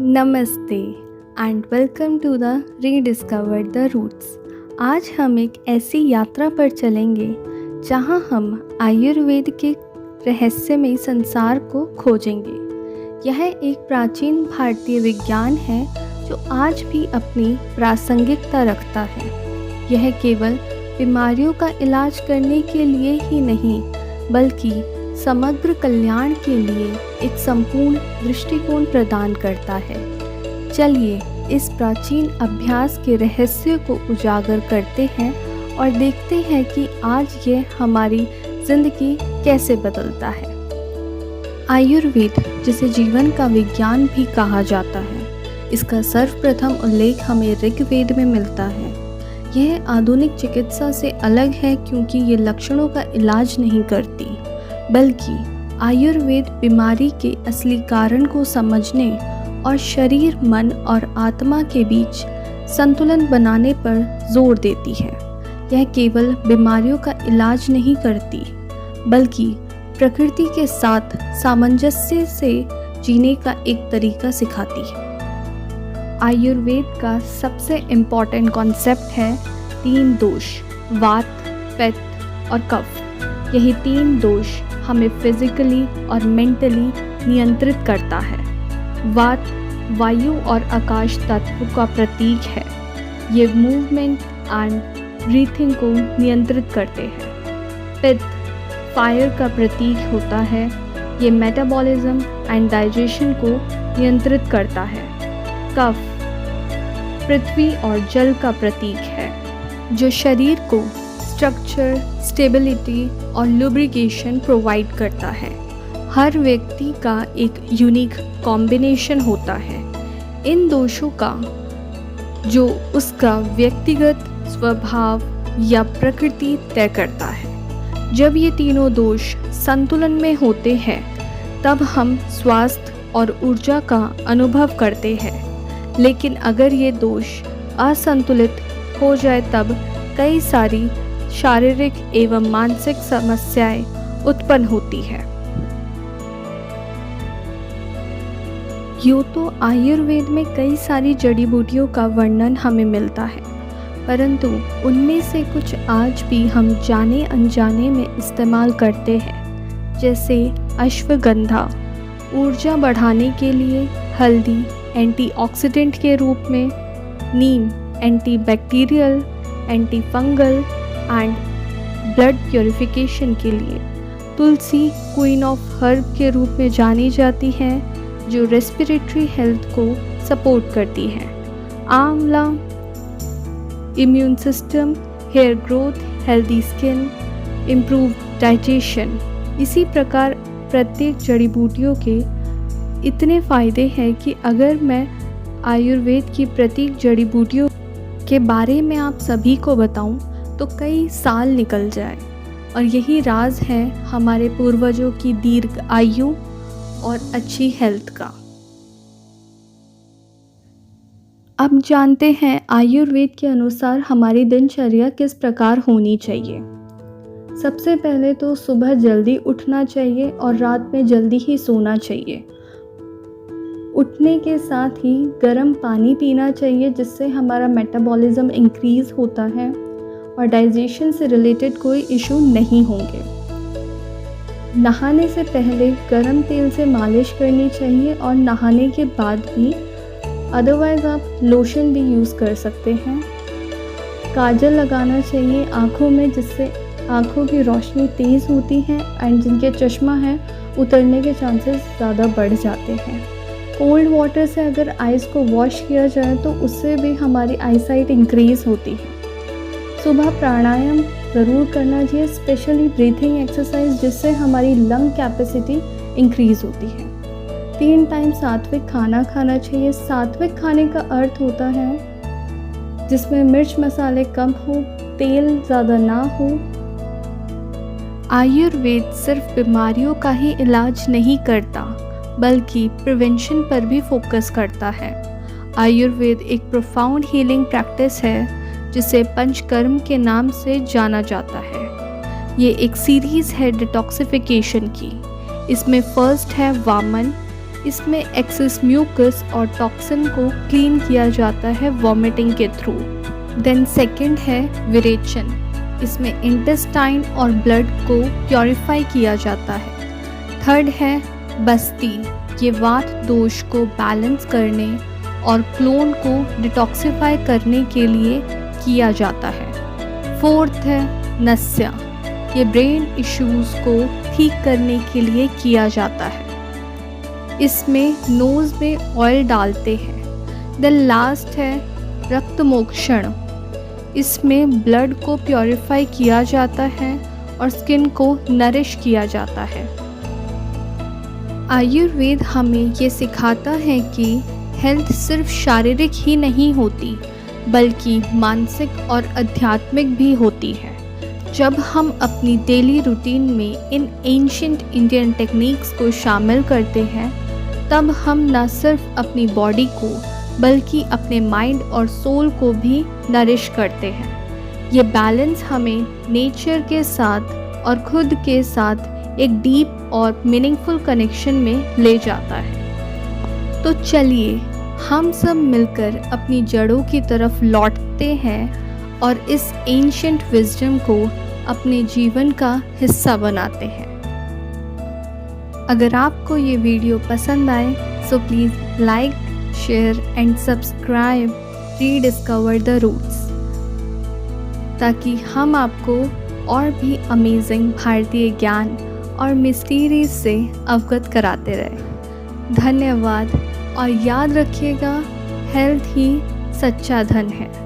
नमस्ते and welcome to the rediscover the roots. आज हम एक ऐसी यात्रा पर चलेंगे जहां हम आयुर्वेद के रहस्यमय संसार को खोजेंगे। यह एक प्राचीन भारतीय विज्ञान है जो आज भी अपनी प्रासंगिकता रखता है। यह केवल बीमारियों का इलाज करने के लिए ही नहीं बल्कि समग्र कल्याण के लिए एक संपूर्ण दृष्टिकोण प्रदान करता है। चलिए इस प्राचीन अभ्यास के रहस्य को उजागर करते हैं और देखते हैं कि आज ये हमारी ज़िंदगी कैसे बदलता है। आयुर्वेद, जिसे जीवन का विज्ञान भी कहा जाता है, इसका सर्वप्रथम उल्लेख हमें ऋग्वेद में मिलता है। यह आधुनिक चिकित्सा से अलग है क्योंकि ये लक्षणों का इलाज नहीं करती, बल्कि आयुर्वेद बीमारी के असली कारण को समझने और शरीर, मन और आत्मा के बीच संतुलन बनाने पर जोर देती है। यह केवल बीमारियों का इलाज नहीं करती, बल्कि प्रकृति के साथ सामंजस्य से जीने का एक तरीका सिखाती है। आयुर्वेद का सबसे इम्पॉर्टेंट कॉन्सेप्ट है 3 दोष: वात, पित्त और कफ। यही 3 दोष हमें फिजिकली और मेंटली नियंत्रित करता है। वात वायु और आकाश तत्व का प्रतीक है। ये मूवमेंट एंड ब्रीथिंग को नियंत्रित करते हैं। पित्त फायर का प्रतीक होता है। ये मेटाबॉलिज्म एंड डाइजेशन को नियंत्रित करता है। कफ पृथ्वी और जल का प्रतीक है, जो शरीर को स्ट्रक्चर, स्टेबिलिटी और लुब्रिकेशन प्रोवाइड करता है। हर व्यक्ति का एक यूनिक कॉम्बिनेशन होता है इन दोषों का, जो उसका व्यक्तिगत स्वभाव या प्रकृति तय करता है। जब ये तीनों दोष संतुलन में होते हैं तब हम स्वास्थ्य और ऊर्जा का अनुभव करते हैं, लेकिन अगर ये दोष असंतुलित हो जाए तब कई सारी शारीरिक एवं मानसिक समस्याएं उत्पन्न होती है। यूँ तो आयुर्वेद में कई सारी जड़ी बूटियों का वर्णन हमें मिलता है, परंतु उनमें से कुछ आज भी हम जाने अनजाने में इस्तेमाल करते हैं। जैसे अश्वगंधा ऊर्जा बढ़ाने के लिए, हल्दी एंटीऑक्सीडेंट के रूप में, neem antibacterial, anti fungal and blood purification के लिए, तुलसी क्वीन ऑफ हर्ब के रूप में जानी जाती है जो रेस्पिरेटरी हेल्थ को सपोर्ट करती है। आंवला immune system, hair growth, healthy skin, improve digestion. इसी प्रकार प्रत्येक जड़ी बूटियों के इतने फ़ायदे हैं कि अगर मैं आयुर्वेद की प्रत्येक जड़ी बूटियों के बारे में आप सभी को बताऊं तो कई साल निकल जाए। और यही राज है हमारे पूर्वजों की दीर्घ आयु और अच्छी हेल्थ का। अब जानते हैं आयुर्वेद के अनुसार हमारी दिनचर्या किस प्रकार होनी चाहिए। सबसे पहले तो सुबह जल्दी उठना चाहिए और रात में जल्दी ही सोना चाहिए। उठने के साथ ही गर्म पानी पीना चाहिए, जिससे हमारा मेटाबॉलिज्म इंक्रीज़ होता है और डाइजेशन से रिलेटेड कोई इशू नहीं होंगे। नहाने से पहले गर्म तेल से मालिश करनी चाहिए और नहाने के बाद भी, अदरवाइज़ आप लोशन भी यूज़ कर सकते हैं। काजल लगाना चाहिए आँखों में, जिससे आँखों की रोशनी तेज़ होती है एंड जिनके चश्मा है उतरने के चांसेस ज़्यादा बढ़ जाते हैं। कोल्ड वाटर से अगर आइज़ को वॉश किया जाए तो उससे भी हमारी आईसाइट इंक्रीज़ होती है। सुबह प्राणायाम ज़रूर करना चाहिए, स्पेशली ब्रीथिंग एक्सरसाइज, जिससे हमारी लंग कैपेसिटी इंक्रीज़ होती है। 3 टाइम सात्विक खाना खाना चाहिए। सात्विक खाने का अर्थ होता है जिसमें मिर्च मसाले कम हो, तेल ज़्यादा ना हो। आयुर्वेद सिर्फ बीमारियों का ही इलाज नहीं करता बल्कि प्रिवेंशन पर भी फोकस करता है। आयुर्वेद एक प्रोफाउंड हीलिंग प्रैक्टिस है जिसे पंचकर्म के नाम से जाना जाता है। ये एक सीरीज़ है डिटॉक्सिफिकेशन की। इसमें फर्स्ट है वामन, इसमें एक्सेस म्यूकस और टॉक्सिन को क्लीन किया जाता है वॉमिटिंग के थ्रू। देन सेकंड है विरेचन। इसमें इंटेस्टाइन और ब्लड को प्योरीफाई किया जाता है। थर्ड है बस्ती। ये वात दोष को बैलेंस करने और क्लोन को डिटॉक्सिफाई करने के लिए किया जाता है। फोर्थ है नस्या। ये ब्रेन इश्यूज़ को ठीक करने के लिए किया जाता है। इसमें नोज़ में ऑयल डालते हैं। देन लास्ट है रक्तमोक्षण। इसमें ब्लड को प्योरीफाई किया जाता है और स्किन को नरिश किया जाता है। आयुर्वेद हमें ये सिखाता है कि हेल्थ सिर्फ शारीरिक ही नहीं होती बल्कि मानसिक और आध्यात्मिक भी होती है। जब हम अपनी डेली रूटीन में इन एंशिएंट इंडियन टेक्निक्स को शामिल करते हैं तब हम न सिर्फ अपनी बॉडी को बल्कि अपने माइंड और सोल को भी नरिश करते हैं। ये बैलेंस हमें नेचर के साथ और खुद के साथ एक डीप और मीनिंगफुल कनेक्शन में ले जाता है। तो चलिए हम सब मिलकर अपनी जड़ों की तरफ लौटते हैं और इस एंशिएंट विजडम को अपने जीवन का हिस्सा बनाते हैं। अगर आपको ये वीडियो पसंद आए so please like, share and subscribe rediscover the roots, ताकि हम आपको और भी अमेजिंग भारतीय ज्ञान और मिस्टीरीज से अवगत कराते रहे। धन्यवाद और याद रखिएगा, हेल्थ ही सच्चा धन है।